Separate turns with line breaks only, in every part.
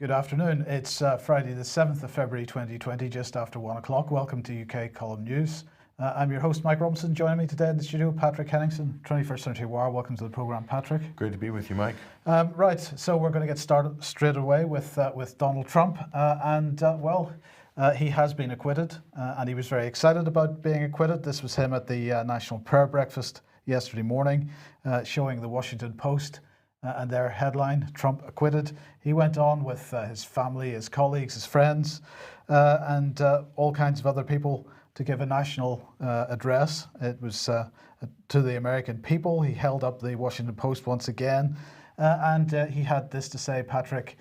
Good afternoon. It's Friday the 7th of February 2020, just after 1 o'clock. Welcome to UK Column News. I'm your host, Mike Robinson. Joining me today in the studio, Patrick Henningsen, 21st Century Wire. Welcome to the programme, Patrick.
Great to be with you, Mike.
Right, so we're going to get started straight away with Donald Trump. He has been acquitted, and he was very excited about being acquitted. This was him at the National Prayer Breakfast yesterday morning, showing the Washington Post and their headline, Trump acquitted. He went on with his family, his colleagues, his friends, and all kinds of other people to give a national address. It was to the American people. He held up the Washington Post once again, and he had this to say, Patrick.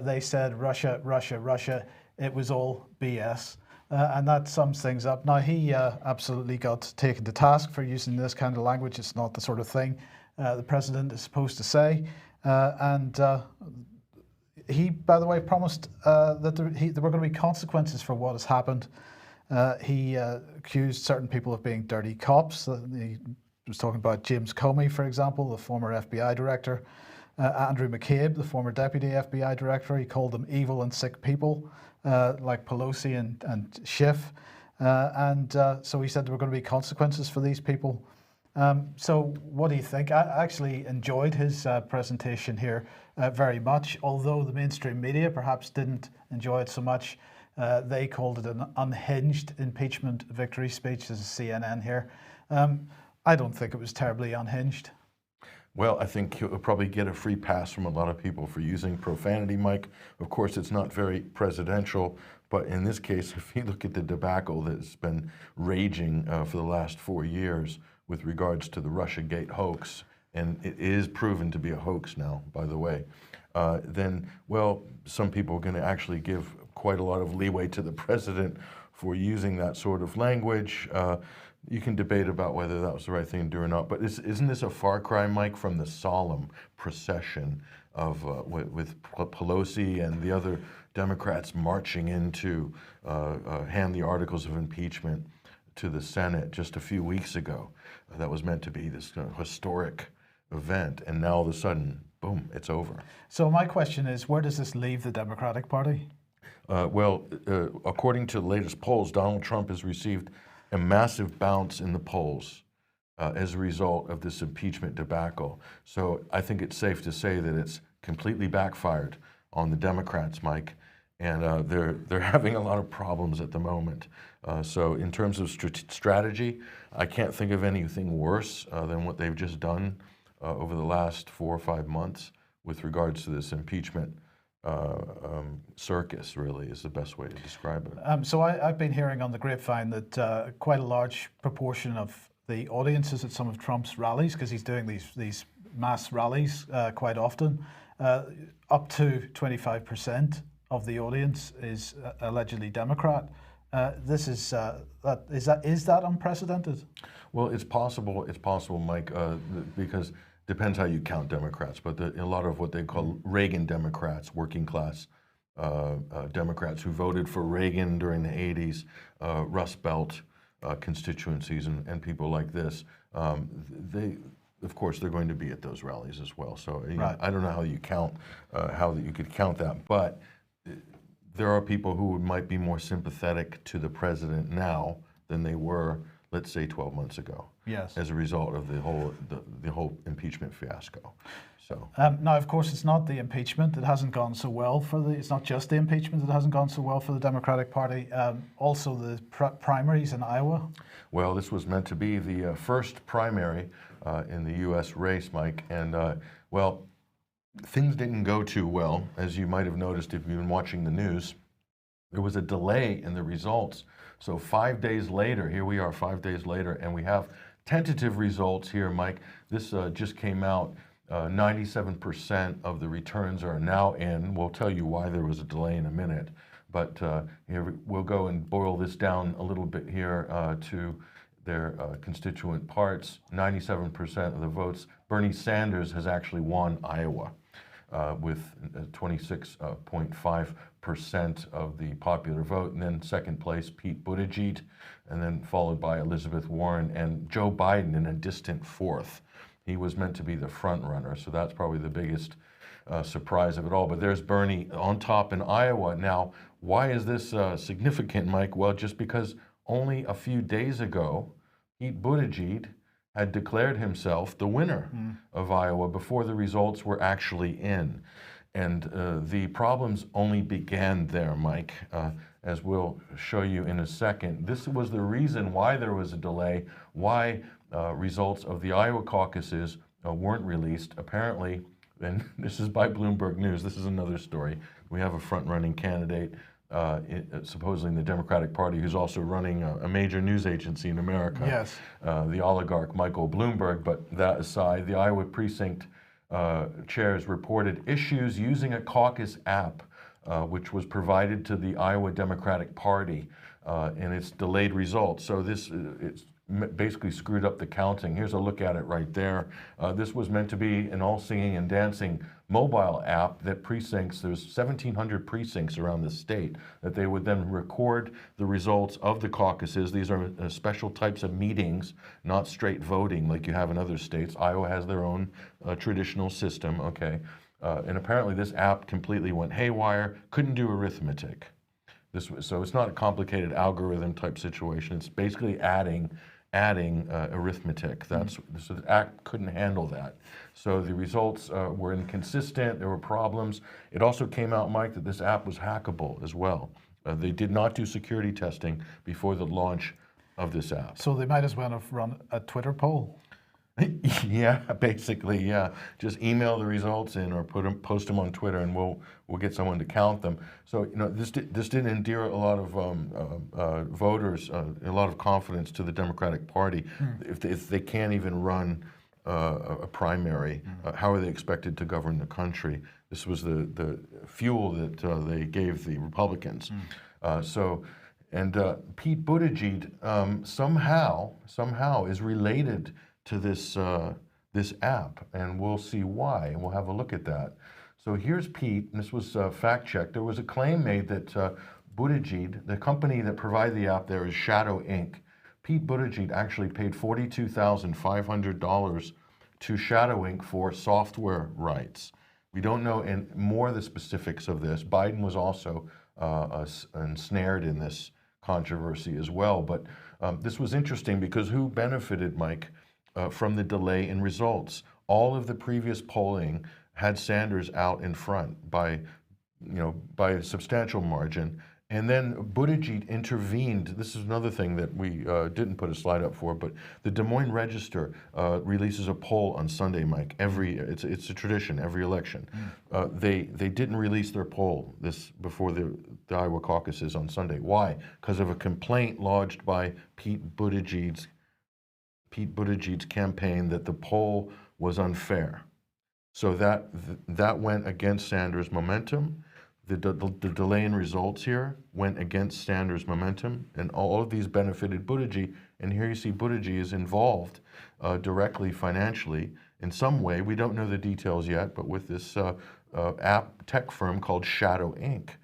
They said, Russia, Russia, Russia. It was all BS. And that sums things up. Now, he absolutely got taken to task for using this kind of language. It's not the sort of thing the president is supposed to say. He, by the way, promised that there were going to be consequences for what has happened. He accused certain people of being dirty cops. He was talking about James Comey, for example, the former FBI director. Andrew McCabe, the former deputy FBI director. He called them evil and sick people, like Pelosi and Schiff. So he said there were going to be consequences for these people. So what do you think? I actually enjoyed his presentation here very much, although the mainstream media perhaps didn't enjoy it so much. They called it an unhinged impeachment victory speech. This is CNN here. I don't think it was terribly unhinged.
Well, I think he'll probably get a free pass from a lot of people for using profanity, Mike. Of course, it's not very presidential, but in this case, if you look at the debacle that's been raging for the last 4 years with regards to the Russiagate hoax, and it is proven to be a hoax now, by the way, then, well, some people are going to actually give quite a lot of leeway to the president for using that sort of language. You can debate about whether that was the right thing to do or not, but isn't this a far cry, Mike, from the solemn procession of with Pelosi and the other Democrats marching in to hand the articles of impeachment to the Senate just a few weeks ago? That was meant to be this historic event, and now all of a sudden, boom, it's over.
So my question is, where does this leave the Democratic Party?
According to the latest polls, Donald Trump has received a massive bounce in the polls as a result of this impeachment debacle. So I think it's safe to say that it's completely backfired on the Democrats, Mike, and they're having a lot of problems at the moment. So in terms of strategy, I can't think of anything worse than what they've just done over the last 4 or 5 months with regards to this impeachment circus, really, is the best way to describe it.
So I've been hearing on the grapevine that quite a large proportion of the audiences at some of Trump's rallies, because he's doing these mass rallies quite often, up to 25% of the audience is allegedly Democrat. Is that unprecedented?
Well, it's possible, Mike, because depends how you count Democrats, but a lot of what they call Reagan Democrats, working class Democrats who voted for Reagan during the 80s, Rust Belt constituencies and people like this, of course, they're going to be at those rallies as well. So
right.
I don't know how you count, how you could count that, but there are people who might be more sympathetic to the president now than they were, let's say, 12 months ago.
Yes. As
a result of the whole impeachment fiasco. So
now, of course, it's not the impeachment that hasn't gone so well it's not just the impeachment that hasn't gone so well for the Democratic Party. Also, the primaries in Iowa.
Well, this was meant to be the first primary in the U.S. race, Mike, and things didn't go too well, as you might have noticed if you've been watching the news. There was a delay in the results. So 5 days later, here we are 5 days later, and we have tentative results here, Mike. This just came out. 97% of the returns are now in. We'll tell you why there was a delay in a minute. But here we'll go and boil this down a little bit here to their constituent parts. 97% of the votes. Bernie Sanders has actually won Iowa with 26.5% of the popular vote. And then second place, Pete Buttigieg, and then followed by Elizabeth Warren and Joe Biden in a distant fourth. He was meant to be the front runner, so that's probably the biggest surprise of it all. But there's Bernie on top in Iowa. Now, why is this significant, Mike? Well, just because only a few days ago, Pete Buttigieg had declared himself the winner of Iowa before the results were actually in. And the problems only began there, Mike, as we'll show you in a second. This was the reason why there was a delay, why results of the Iowa caucuses weren't released. Apparently, and this is by Bloomberg News, this is another story. We have a front-running candidate, supposedly in the Democratic Party, who's also running a major news agency in America,
Yes.
The oligarch Michael Bloomberg. But that aside, the Iowa precinct chairs reported issues using a caucus app, which was provided to the Iowa Democratic Party, and its delayed results. So this it's basically screwed up the counting. Here's a look at it right there. This was meant to be an all singing and dancing mobile app that precincts, there's 1,700 precincts around the state, that they would then record the results of the caucuses. These are special types of meetings, not straight voting like you have in other states. Iowa has their own traditional system, okay? And apparently this app completely went haywire, couldn't do arithmetic. So it's not a complicated algorithm type situation. It's basically adding arithmetic. So the app couldn't handle that. So the results were inconsistent. There were problems. It also came out, Mike, that this app was hackable as well. They did not do security testing before the launch of this app.
So they might as well have run a Twitter poll.
Yeah, basically, yeah. Just email the results in or post them on Twitter, and we'll get someone to count them. So this didn't endear a lot of voters, a lot of confidence to the Democratic Party. If they can't even run a primary, how are they expected to govern the country? This was the fuel that they gave the Republicans. Pete Buttigieg somehow is related to this app, and we'll see why, and we'll have a look at that. So here's Pete, and this was fact-checked. There was a claim made that Buttigieg, the company that provided the app there is Shadow Inc. Pete Buttigieg actually paid $42,500 to Shadow Inc. for software rights. We don't know more of the specifics of this. Biden was also ensnared in this controversy as well, but this was interesting because who benefited, Mike, from the delay in results? All of the previous polling had Sanders out in front by a substantial margin. And then Buttigieg intervened. This is another thing that we didn't put a slide up for, but the Des Moines Register releases a poll on Sunday, Mike. It's a tradition, every election. They didn't release their poll before the Iowa caucuses on Sunday. Why? Because of a complaint lodged by Pete Buttigieg's campaign that the poll was unfair. So that went against Sanders' momentum. The delay in results here went against Sanders' momentum, and all of these benefited Buttigieg. And here you see Buttigieg is involved directly financially in some way. We don't know the details yet, but with this app tech firm called Shadow Inc.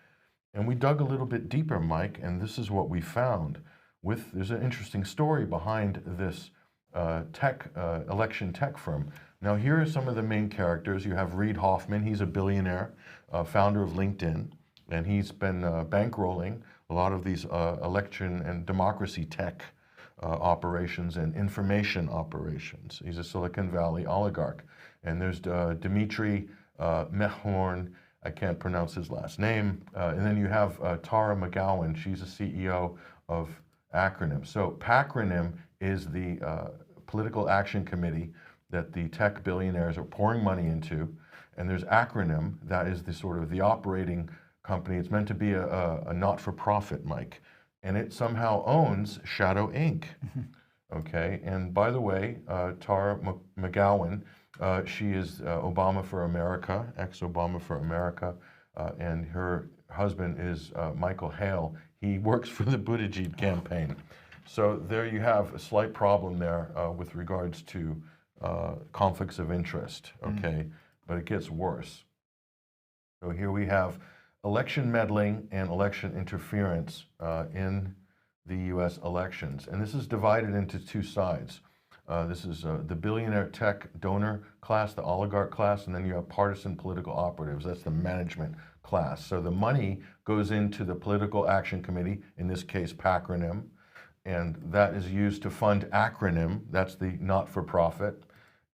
And we dug a little bit deeper, Mike, and this is what we found. There's an interesting story behind this election tech firm. Now, here are some of the main characters. You have Reid Hoffman. He's a billionaire, founder of LinkedIn, and he's been bankrolling a lot of these election and democracy tech operations and information operations. He's a Silicon Valley oligarch. And there's Dimitri Mehorn. I can't pronounce his last name. And then you have Tara McGowan. She's a CEO of Acronym. So Pacronym is the political action committee that the tech billionaires are pouring money into, and there's Acronym, that is the sort of the operating company. It's meant to be a not-for-profit, Mike, and it somehow owns Shadow Inc. Okay, and by the way, Tara McGowan, she is Obama for America, ex-Obama for America, and her husband is Michael Hale. He works for the Buttigieg campaign. So there you have a slight problem there with regards to conflicts of interest, okay? But it gets worse. So here we have election meddling and election interference in the U.S. elections. And this is divided into two sides. This is the billionaire tech donor class, the oligarch class, and then you have partisan political operatives. That's the management class. So the money goes into the Political Action Committee, in this case, PACRONYM, and that is used to fund Acronym, that's the not-for-profit,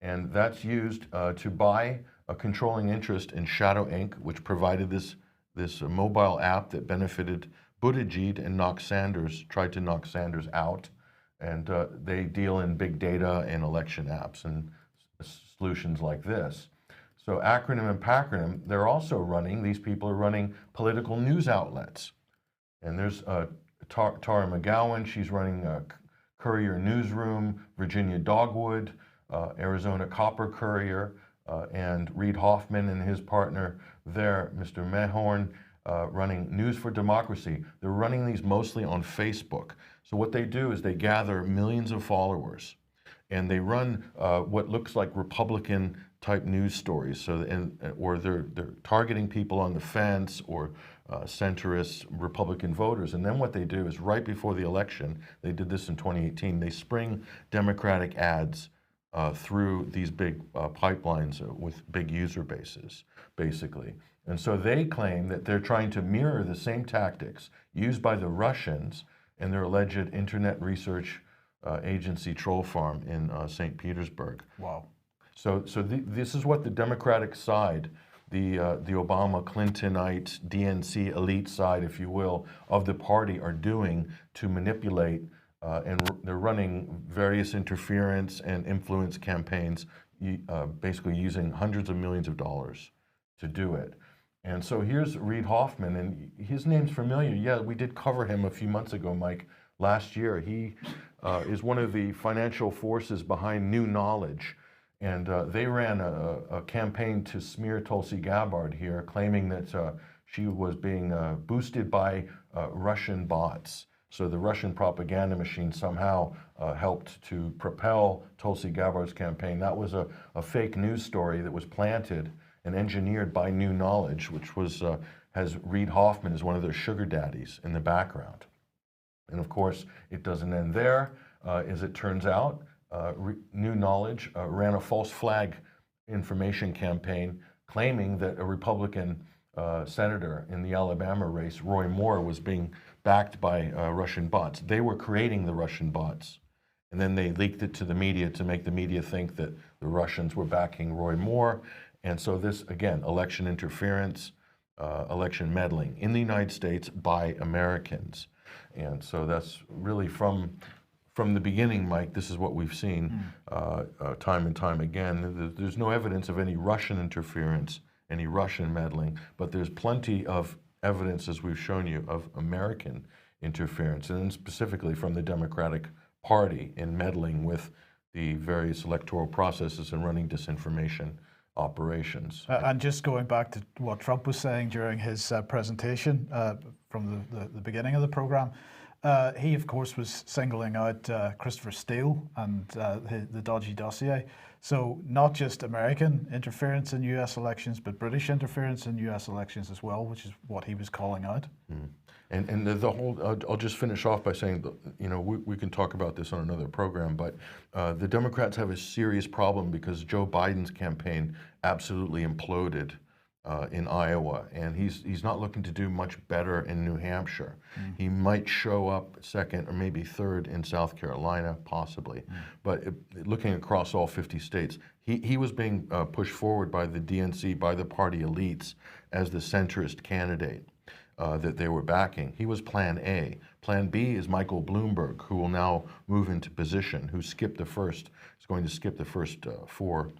and that's used to buy a controlling interest in Shadow Inc., which provided this mobile app that benefited Buttigieg and tried to knock Sanders out. And they deal in big data and election apps and solutions like this. So Acronym and PACRONYM, they're also running, these people are running political news outlets. And there's Tara McGowan, she's running Courier Newsroom, Virginia Dogwood, Arizona Copper Courier, and Reid Hoffman and his partner there, Mr. Mehorn, running News for Democracy. They're running these mostly on Facebook. So what they do is they gather millions of followers and they run what looks like Republican type news stories. So, or they're targeting people on the fence or centrist Republican voters. And then what they do is right before the election, they did this in 2018, they spring Democratic ads through these big pipelines with big user bases, basically. And so they claim that they're trying to mirror the same tactics used by the Russians and their alleged internet research agency troll farm in St. Petersburg.
Wow.
So this is what the Democratic side, the Obama, Clintonite, DNC elite side, if you will, of the party are doing to manipulate, and they're running various interference and influence campaigns, basically using hundreds of millions of dollars to do it. And so here's Reid Hoffman, and his name's familiar. Yeah, we did cover him a few months ago, Mike, last year. He is one of the financial forces behind New Knowledge. And they ran a campaign to smear Tulsi Gabbard here, claiming that she was being boosted by Russian bots. So the Russian propaganda machine somehow helped to propel Tulsi Gabbard's campaign. That was a fake news story that was planted and engineered by New Knowledge, which was has Reid Hoffman as one of their sugar daddies in the background. And of course, it doesn't end there. As it turns out, New Knowledge ran a false flag information campaign claiming that a Republican senator in the Alabama race, Roy Moore, was being backed by Russian bots. They were creating the Russian bots. And then they leaked it to the media to make the media think that the Russians were backing Roy Moore. And so this, again, election interference, election meddling in the United States by Americans. And so that's really from the beginning, Mike, this is what we've seen time and time again. There's no evidence of any Russian interference, any Russian meddling, but there's plenty of evidence, as we've shown you, of American interference, and then specifically from the Democratic Party in meddling with the various electoral processes and running disinformation operations.
And just going back to what Trump was saying during his presentation from the beginning of the program, he, of course, was singling out Christopher Steele and the dodgy dossier. So not just American interference in U.S. elections, but British interference in U.S. elections as well, which is what he was calling out.
Mm. And the whole, I'll just finish off by saying, you know, we can talk about this on another program, but the Democrats have a serious problem because Joe Biden's campaign absolutely imploded in Iowa, and he's not looking to do much better in New Hampshire. He might show up second or maybe third in South Carolina, possibly. But looking across all 50 states, he was being pushed forward by the DNC, by the party elites, as the centrist candidate that they were backing. He was Plan A. Plan B is Michael Bloomberg, who will now move into position, who skipped the first, is going to skip the first four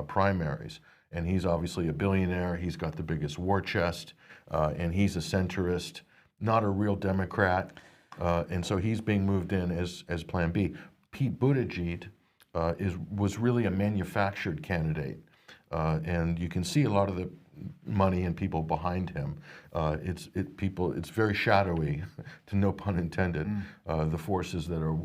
primaries. And he's obviously a billionaire. He's got the biggest war chest, and he's a centrist, not a real Democrat. And so he's being moved in as Plan B. Pete Buttigieg was really a manufactured candidate. And you can see a lot of the money and people behind him. It's very shadowy, to no pun intended, the forces that are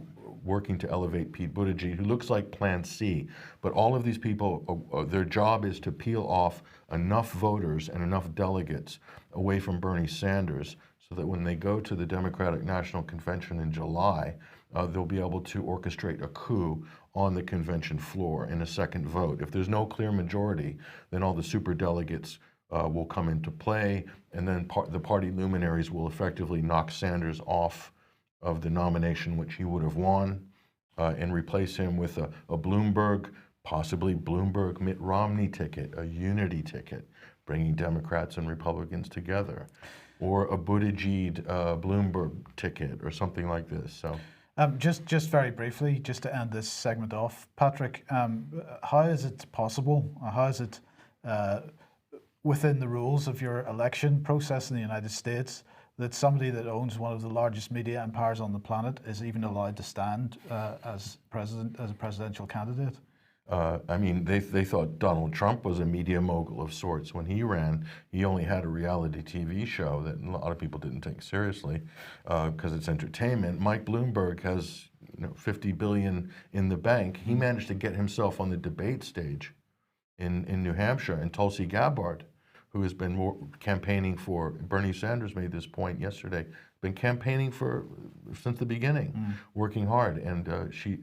working to elevate Pete Buttigieg, who looks like Plan C. But all of these people, their job is to peel off enough voters and enough delegates away from Bernie Sanders so that when they go to the Democratic National Convention in July, they'll be able to orchestrate a coup on the convention floor in a second vote. If there's no clear majority, then all the superdelegates will come into play, and then the party luminaries will effectively knock Sanders off of the nomination which he would have won, and replace him with a Bloomberg, possibly Bloomberg Mitt Romney ticket, a unity ticket, bringing Democrats and Republicans together, or a Buttigieg Bloomberg ticket, or something like this. So,
just very briefly, just to end this segment off, Patrick, how is it possible? How is it within the rules of your election process in the United States that somebody that owns one of the largest media empires on the planet is even allowed to stand as a presidential candidate?
I mean, they thought Donald Trump was a media mogul of sorts. When he ran, he only had a reality TV show that a lot of people didn't take seriously because it's entertainment. Mike Bloomberg has, $50 billion in the bank. He managed to get himself on the debate stage in New Hampshire. And Tulsi Gabbard, who has been campaigning for, Bernie Sanders made this point yesterday, been campaigning since the beginning, working hard, and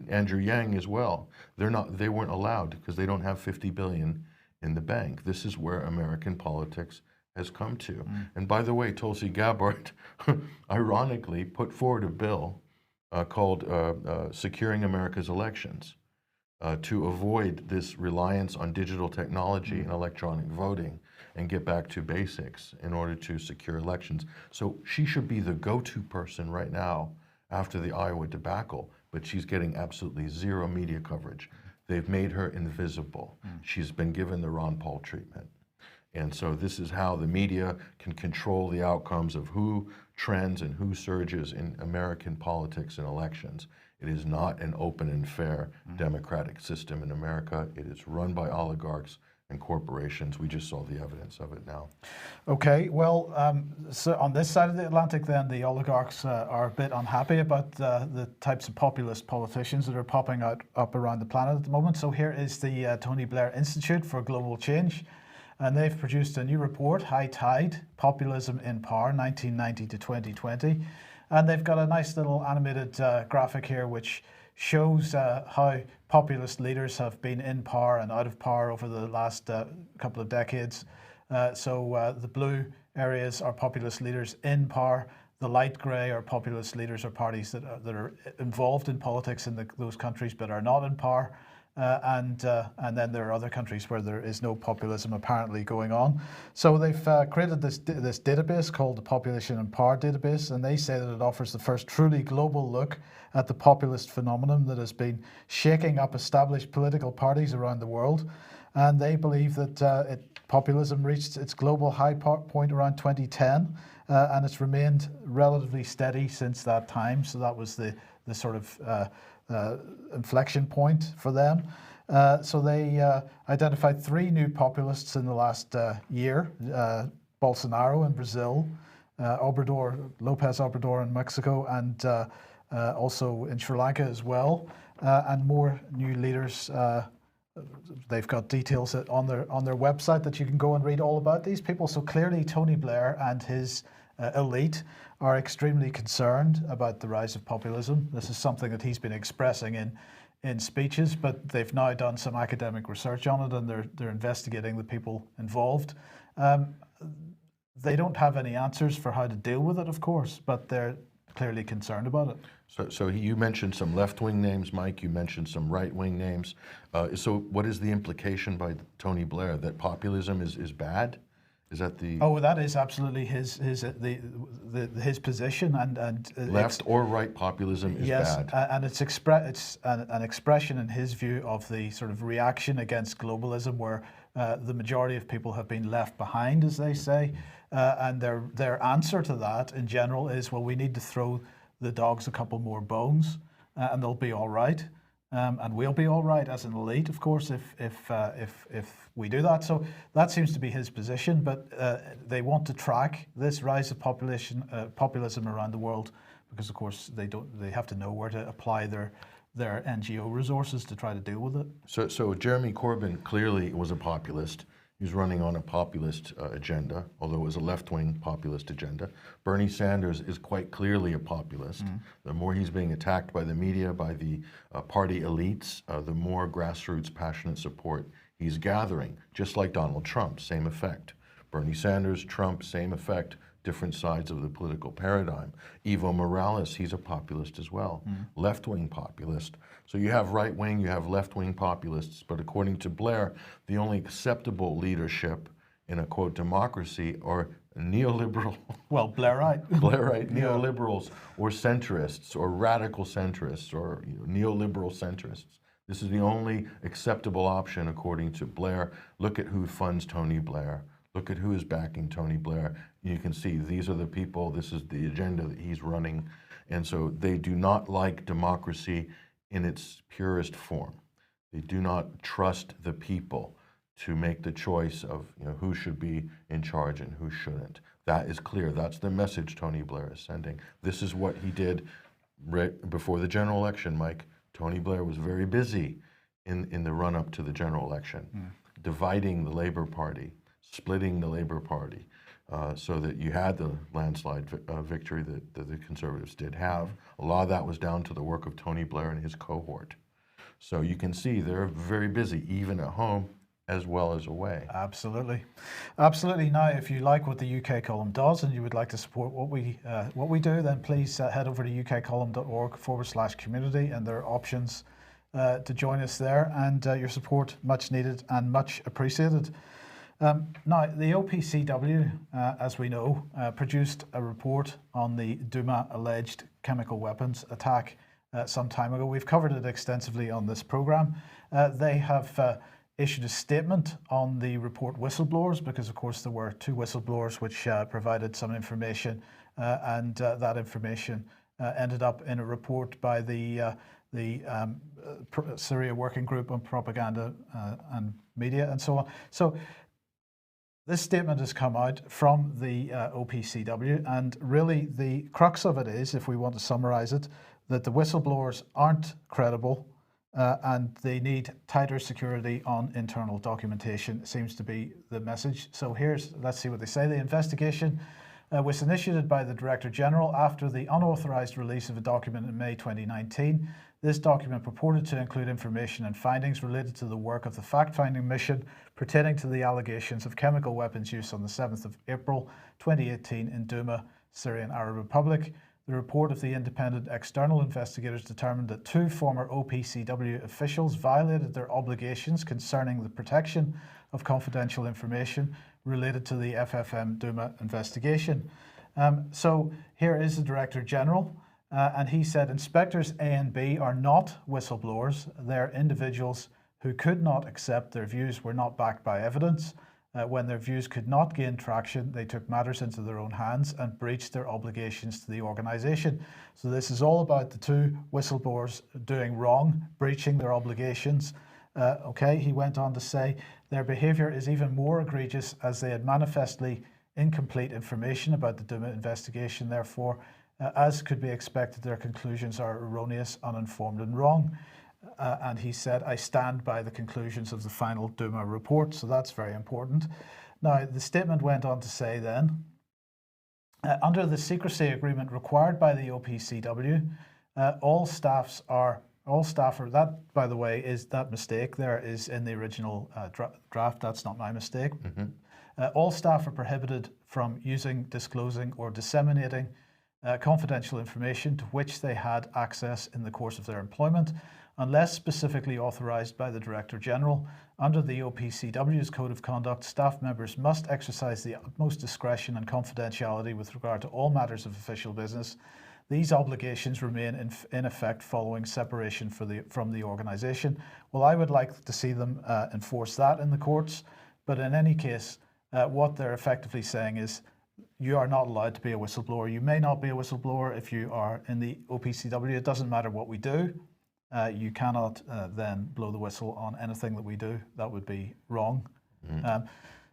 Andrew Yang as well. They weren't allowed because they don't have 50 billion in the bank. This is where American politics has come to. And by the way, Tulsi Gabbard, ironically, put forward a bill called Securing America's Elections to avoid this reliance on digital technology and electronic voting, and get back to basics in order to secure elections. So she should be the go-to person right now after the Iowa debacle, but she's getting absolutely zero media coverage. They've made her invisible. She's been given the Ron Paul treatment. And so this is how the media can control the outcomes of who trends and who surges in American politics and elections. It is not an open and fair democratic system in America. It is run by oligarchs and corporations. We just saw the evidence of it now.
Okay, well, so on this side of the Atlantic then, the oligarchs are a bit unhappy about the types of populist politicians that are popping up around the planet at the moment. So here is the Tony Blair Institute for Global Change, and they've produced a new report, High Tide, Populism in Power, 1990 to 2020. And they've got a nice little animated graphic here which shows how populist leaders have been in power and out of power over the last couple of decades. So the blue areas are populist leaders in power. The light grey are populist leaders or parties that are involved in politics in those countries but are not in power. And then there are other countries where there is no populism apparently going on. So they've created this database called the Population and Power Database, and they say that it offers the first truly global look at the populist phenomenon that has been shaking up established political parties around the world. And they believe that populism reached its global high point around 2010, and it's remained relatively steady since that time. So that was the sort of inflection point for them. So they identified 3 new populists in the last year: Bolsonaro in Brazil, Lopez Obrador in Mexico, and also in Sri Lanka as well, and more new leaders. They've got details on their website that you can go and read all about these people. So clearly Tony Blair and his elite are extremely concerned about the rise of populism. This is something that he's been expressing in speeches, but they've now done some academic research on it, and they're investigating the people involved. They don't have any answers for how to deal with it, of course, but they're clearly concerned about it.
So you mentioned some left-wing names, Mike. You mentioned some right-wing names. So what is the implication by Tony Blair, that populism is bad? Is that the...
Oh, that is absolutely his position, and
left or right populism is bad.
Yes, and it's an expression in his view of the sort of reaction against globalism, where the majority of people have been left behind, as they say, and their answer to that in general is, well, we need to throw the dogs a couple more bones, and they'll be all right. And we'll be all right as an elite, of course, if we do that. So that seems to be his position. But they want to track this rise of populism around the world, because, of course, they have to know where to apply their NGO resources to try to deal with it.
So Jeremy Corbyn clearly was a populist He's running on a populist agenda, although it was a left-wing populist agenda. Bernie Sanders is quite clearly a populist. The more he's being attacked by the media, by the party elites, the more grassroots passionate support he's gathering, just like Donald Trump, same effect. Bernie Sanders, Trump, same effect, different sides of the political paradigm. Evo Morales, he's a populist as well, left-wing populist. So you have right-wing, you have left-wing populists, but according to Blair, the only acceptable leadership in a, quote, democracy are neoliberal.
Well, Blairite.
Blairite neoliberals or centrists or radical centrists or neoliberal centrists. This is the only acceptable option according to Blair. Look at who funds Tony Blair. Look at who is backing Tony Blair. You can see these are the people, this is the agenda that he's running. And so they do not like democracy in its purest form. They do not trust the people to make the choice of who should be in charge and who shouldn't. That is clear. That's the message Tony Blair is sending. This is what he did right before the general election, Mike. Tony Blair was very busy in the run-up to the general election, dividing the Labour Party, splitting the Labour Party, so that you had the landslide victory that the Conservatives did have. A lot of that was down to the work of Tony Blair and his cohort. So you can see they're very busy, even at home as well as away.
Absolutely. Absolutely. Now, if you like what the UK column does and you would like to support what we do, then please head over to ukcolumn.org/community, and there are options to join us there, and your support much needed and much appreciated. Now, the OPCW, as we know, produced a report on the Duma alleged chemical weapons attack some time ago. We've covered it extensively on this program. They have issued a statement on the report whistleblowers, because of course there were two whistleblowers which provided some information, and that information ended up in a report by the Syria Working Group on Propaganda and Media and so on. So this statement has come out from the OPCW, and really the crux of it is, if we want to summarize it, that the whistleblowers aren't credible, and they need tighter security on internal documentation, seems to be the message. So let's see what they say. The investigation was initiated by the Director General after the unauthorized release of a document in May 2019. This document purported to include information and findings related to the work of the fact-finding mission pertaining to the allegations of chemical weapons use on the 7th of April 2018 in Duma, Syrian Arab Republic. The report of the independent external investigators determined that two former OPCW officials violated their obligations concerning the protection of confidential information related to the FFM Duma investigation. So here is the Director General, and he said inspectors A and B are not whistleblowers. They're individuals who could not accept their views were not backed by evidence. When their views could not gain traction, they took matters into their own hands and breached their obligations to the organisation. So this is all about the two whistleblowers doing wrong, breaching their obligations. Okay, he went on to say their behaviour is even more egregious as they had manifestly incomplete information about the Duma investigation. Therefore, as could be expected, their conclusions are erroneous, uninformed and wrong. And he said, I stand by the conclusions of the final Duma report. So that's very important. Now, the statement went on to say then, under the secrecy agreement required by the OPCW, all staff are, that, by the way, is that mistake there is in the original draft. That's not my mistake. All staff are prohibited from using, disclosing or disseminating confidential information to which they had access in the course of their employment, unless specifically authorised by the Director General. Under the OPCW's Code of Conduct, staff members must exercise the utmost discretion and confidentiality with regard to all matters of official business. These obligations remain in effect following separation from the organisation. Well, I would like to see them enforce that in the courts, but in any case, what they're effectively saying is you are not allowed to be a whistleblower. You may not be a whistleblower if you are in the OPCW. It doesn't matter what we do. You cannot then blow the whistle on anything that we do. That would be wrong.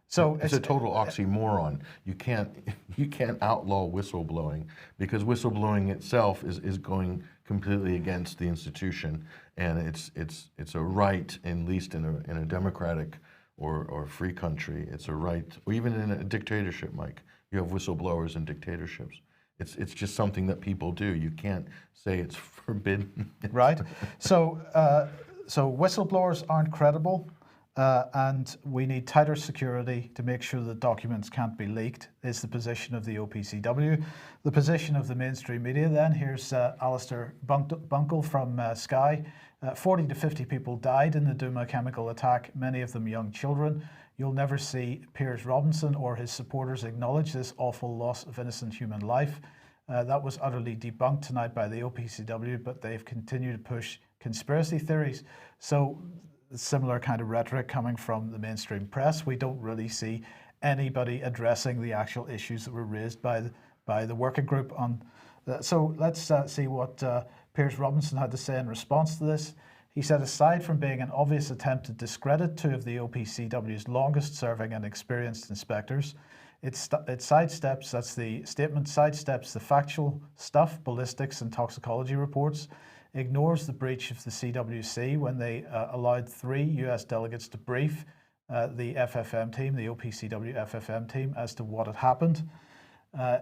So
it's a total oxymoron. You can't outlaw whistleblowing, because whistleblowing itself is going completely against the institution, and it's a right, at least in a democratic or free country. It's a right, or even in a dictatorship, Mike. You have whistleblowers in dictatorships. It's just something that people do. You can't say it's forbidden.
Right. So, so whistleblowers aren't credible, and we need tighter security to make sure that documents can't be leaked, is the position of the OPCW. The position of the mainstream media then, here's Alistair Bunkle from Sky. 40 to 50 people died in the Duma chemical attack, many of them young children. You'll never see Piers Robinson or his supporters acknowledge this awful loss of innocent human life. That was utterly debunked tonight by the OPCW, but they've continued to push conspiracy theories. So similar kind of rhetoric coming from the mainstream press. We don't really see anybody addressing the actual issues that were raised by the working group on. So let's see what Piers Robinson had to say in response to this. He said, aside from being an obvious attempt to discredit two of the OPCW's longest serving and experienced inspectors, it sidesteps, that's the statement, sidesteps the factual stuff, ballistics and toxicology reports, ignores the breach of the CWC when they allowed 3 US delegates to brief the FFM team, the OPCW FFM team, as to what had happened.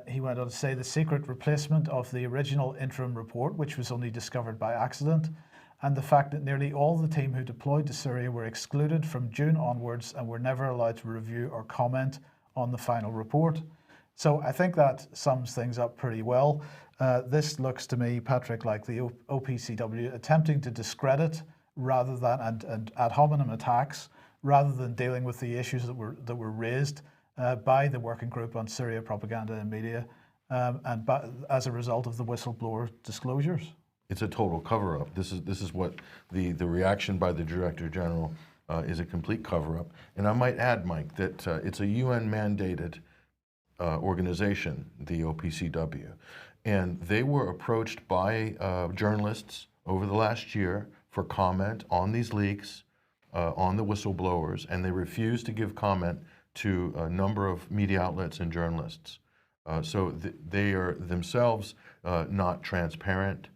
He went on to say the secret replacement of the original interim report, which was only discovered by accident, and the fact that nearly all the team who deployed to Syria were excluded from June onwards and were never allowed to review or comment on the final report. So I think that sums things up pretty well. This looks to me, Patrick, like the OPCW attempting to discredit rather than and ad hominem attacks, rather than dealing with the issues that were raised by the working group on Syria propaganda and media, and as a result of the whistleblower disclosures.
It's a total cover-up. This is what the reaction by the Director General is, a complete cover-up. And I might add, Mike, that it's a UN-mandated organization, the OPCW, and they were approached by journalists over the last year for comment on these leaks, on the whistleblowers, and they refused to give comment to a number of media outlets and journalists. So they are themselves not transparent.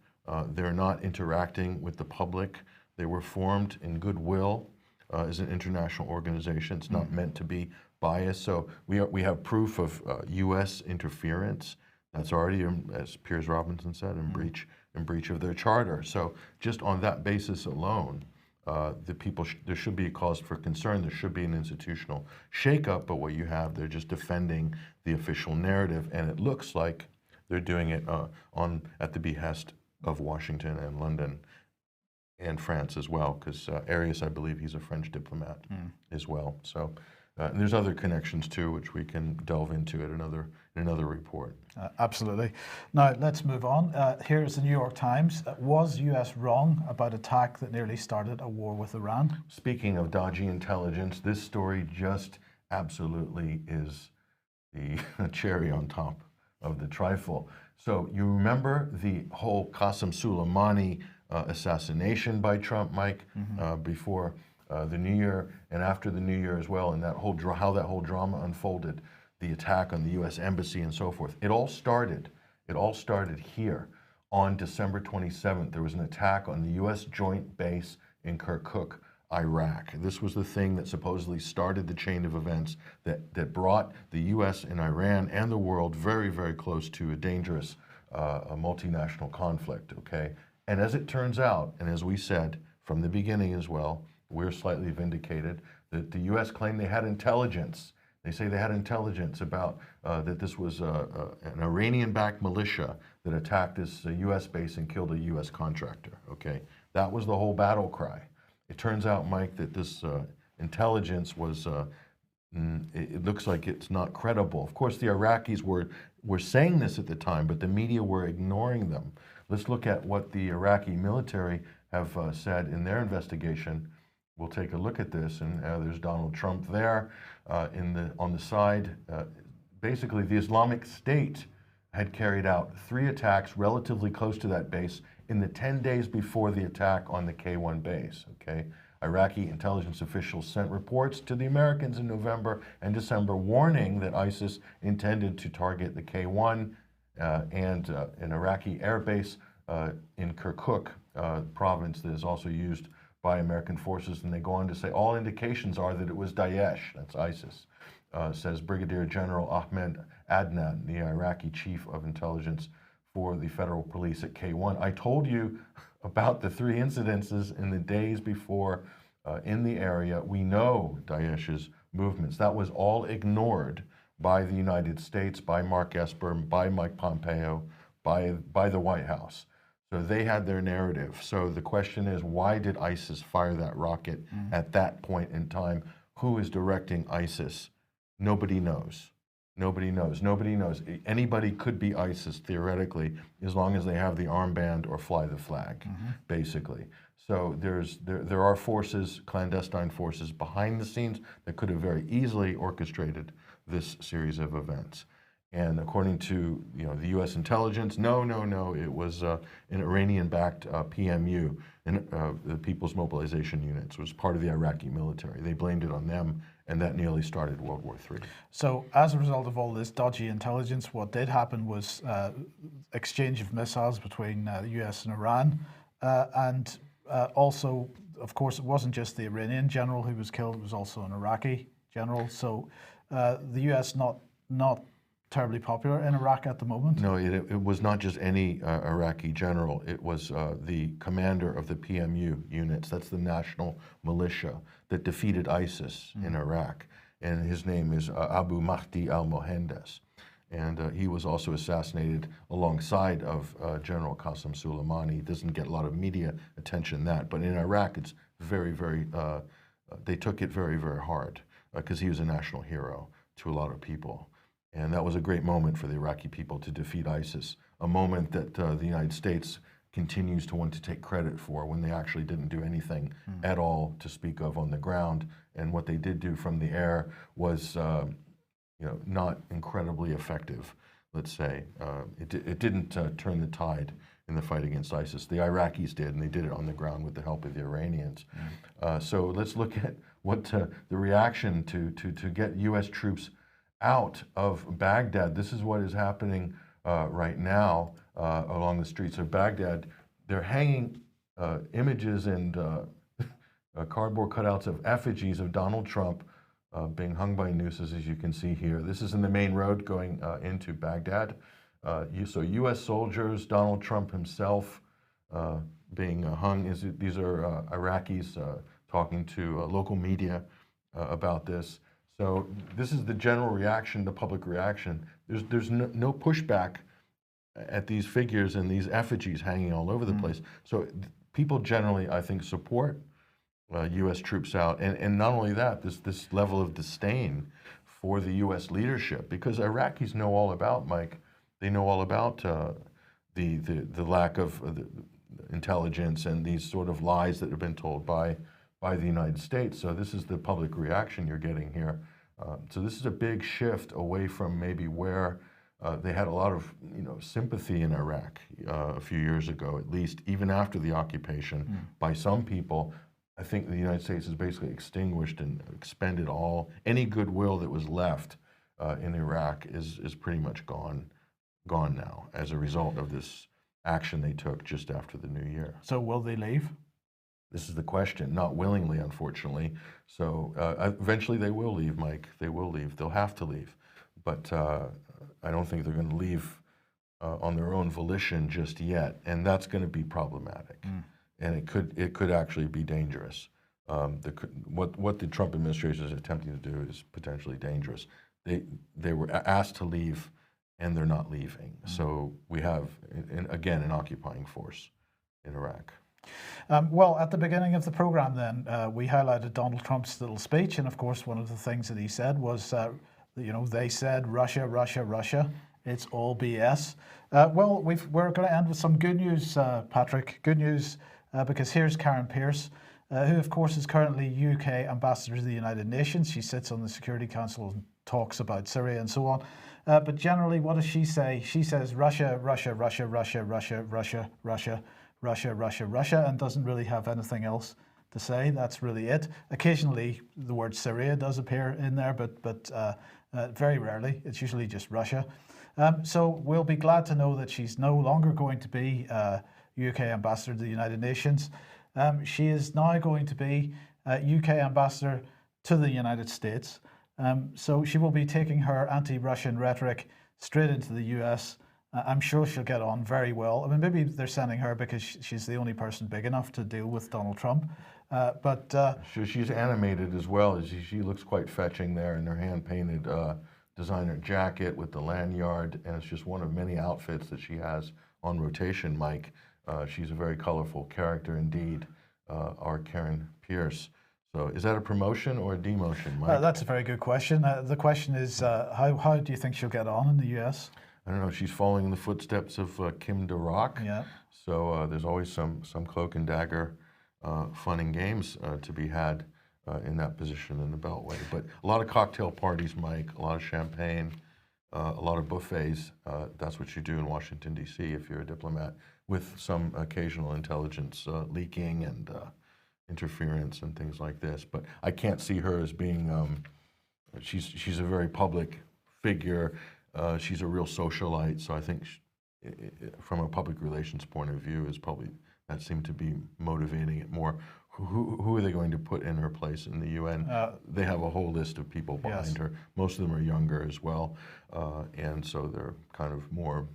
They're not interacting with the public. They were formed in goodwill as an international organization. It's not meant to be biased. So we have proof of U.S. interference. That's already, as Piers Robinson said, in breach of their charter. So just on that basis alone, there should be a cause for concern. There should be an institutional shakeup. But what you have, they're just defending the official narrative, and it looks like they're doing it at the behest of Washington and London and France as well, because Arias, I believe he's a French diplomat as well. So and there's other connections too, which we can delve into at another report.
Absolutely. Now let's move on. Here's the New York Times. Was US wrong about attack that nearly started a war with Iran?
Speaking of dodgy intelligence, this story just absolutely is the cherry on top of the trifle. So you remember the whole Qasem Soleimani assassination by Trump, Mike, before the New Year and after the New Year as well, and how that whole drama unfolded, the attack on the U.S. Embassy and so forth. It all started here on December 27th. There was an attack on the U.S. joint base in Kirkuk, Iraq. This was the thing that supposedly started the chain of events that brought the U.S. and Iran and the world very, very close to a dangerous a multinational conflict, okay? And as it turns out, and as we said from the beginning as well, we're slightly vindicated that the U.S. claimed they had intelligence. They say they had intelligence about that this was an Iranian-backed militia that attacked this U.S. base and killed a U.S. contractor, okay? That was the whole battle cry. It turns out, Mike, that this intelligence was, it looks like it's not credible. Of course, the Iraqis were saying this at the time, but the media were ignoring them. Let's look at what the Iraqi military have said in their investigation. We'll take a look at this, and there's Donald Trump there on the side. Basically, the Islamic State had carried out 3 attacks relatively close to that base in the 10 days before the attack on the K1 base, okay? Iraqi intelligence officials sent reports to the Americans in November and December warning that ISIS intended to target the K1 and an Iraqi air base in Kirkuk province that is also used by American forces, and they go on to say all indications are that it was Daesh, that's ISIS, says Brigadier General Ahmed Adnan, the Iraqi chief of intelligence for the federal police at K1. I told you about the 3 incidences in the days before in the area. We know Daesh's movements. That was all ignored by the United States, by Mark Esper, by Mike Pompeo, by the White House. So they had their narrative. So the question is, why did ISIS fire that rocket at that point in time? Who is directing ISIS? Nobody knows. Nobody knows. Nobody knows. Anybody could be ISIS theoretically, as long as they have the armband or fly the flag, basically. So there are forces, clandestine forces behind the scenes that could have very easily orchestrated this series of events. And according to the U.S. intelligence, no, it was an Iranian-backed PMU, the People's Mobilization Units, was part of the Iraqi military. They blamed it on them, and that nearly started World War III.
So as a result of all this dodgy intelligence, what did happen was exchange of missiles between the U.S. and Iran, and also, of course, it wasn't just the Iranian general who was killed, it was also an Iraqi general. So the U.S. not terribly popular in Iraq at the moment?
No, it was not just any Iraqi general. It was the commander of the PMU units. That's the national militia that defeated ISIS in Iraq. And his name is Abu Mahdi al-Mohandes. And he was also assassinated alongside of General Qasem Soleimani. He doesn't get a lot of media attention but in Iraq it's very, very, they took it very, very hard because he was a national hero to a lot of people. And that was a great moment for the Iraqi people to defeat ISIS, a moment that the United States continues to want to take credit for when they actually didn't do anything at all to speak of on the ground. And what they did do from the air was not incredibly effective, let's say. It didn't turn the tide in the fight against ISIS. The Iraqis did, and they did it on the ground with the help of the Iranians. So let's look at what the reaction to get U.S. troops out of Baghdad. This is what is happening right now along the streets of Baghdad. They're hanging images and cardboard cutouts of effigies of Donald Trump being hung by nooses, as you can see here. This is in the main road going into Baghdad. So U.S. soldiers, Donald Trump himself being hung. These are Iraqis talking to local media about this. So this is the general reaction, the public reaction. There's no pushback at these figures and these effigies hanging all over the place. So people generally, I think, support U.S. troops out. And not only that, this level of disdain for the U.S. leadership, because Iraqis know all about, Mike, they know all about the lack of intelligence and these sort of lies that have been told by the United States. So this is the public reaction you're getting here. So this is a big shift away from maybe where they had a lot of sympathy in Iraq a few years ago, at least, even after the occupation by some people. I think the United States has basically extinguished and expended any goodwill that was left in Iraq is pretty much gone now as a result of this action they took just after the new year.
So will they leave?
This is the question. Not willingly, unfortunately. So eventually they will leave, Mike. They will leave. They'll have to leave. But I don't think they're going to leave on their own volition just yet. And that's going to be problematic. And it could actually be dangerous. What the Trump administration is attempting to do is potentially dangerous. They were asked to leave, and they're not leaving. So we have, again, an occupying force in Iraq.
Well, at the beginning of the program then, we highlighted Donald Trump's little speech, and of course one of the things that he said was, they said Russia, Russia, Russia, it's all BS. Well, we're going to end with some good news, Patrick. Good news, because here's Karen Pierce, who of course is currently UK ambassador to the United Nations. She sits on the Security Council and talks about Syria and so on. But generally, what does she say? She says Russia, Russia, Russia, Russia, Russia, Russia, Russia, Russia, Russia, Russia, and doesn't really have anything else to say. That's really it. Occasionally, the word Syria does appear in there, but very rarely. It's usually just Russia. So we'll be glad to know that she's no longer going to be UK ambassador to the United Nations. She is now going to be UK ambassador to the United States. So she will be taking her anti-Russian rhetoric straight into the US. I'm sure she'll get on very well. I mean, maybe they're sending her because she's the only person big enough to deal with Donald Trump.
She's animated as well. She looks quite fetching there in her hand-painted designer jacket with the lanyard, and it's just one of many outfits that she has on rotation, Mike. She's a very colorful character indeed, our Karen Pierce. So is that a promotion or a demotion, Mike?
That's a very good question. The question is, how do you think she'll get on in the US?
I don't know. She's following in the footsteps of Kim DeRock.
Yeah.
So there's always some cloak and dagger fun and games to be had in that position in the Beltway. But a lot of cocktail parties, Mike, a lot of champagne, a lot of buffets. That's what you do in Washington, D.C. if you're a diplomat, with some occasional intelligence leaking and interference and things like this. But I can't see her as being, she's a very public figure. She's a real socialite, so I think from a public relations point of view is probably, that seemed to be motivating it more. Who are they going to put in her place in the UN? They have a whole list of people behind her. Most of them are younger as well, and so they're kind of more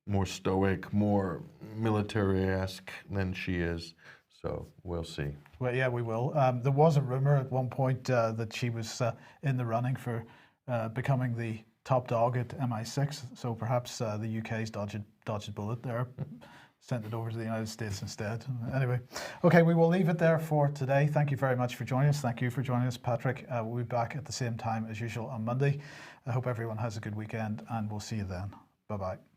more stoic, more military-esque than she is. So we'll see.
Well, yeah, we will. There was a rumor at one point that she was in the running for becoming the top dog at MI6. So perhaps the UK's dodged a bullet there, sent it over to the United States instead. Anyway, okay, we will leave it there for today. Thank you very much for joining us. Thank you for joining us, Patrick. We'll be back at the same time as usual on Monday. I hope everyone has a good weekend, and we'll see you then. Bye-bye.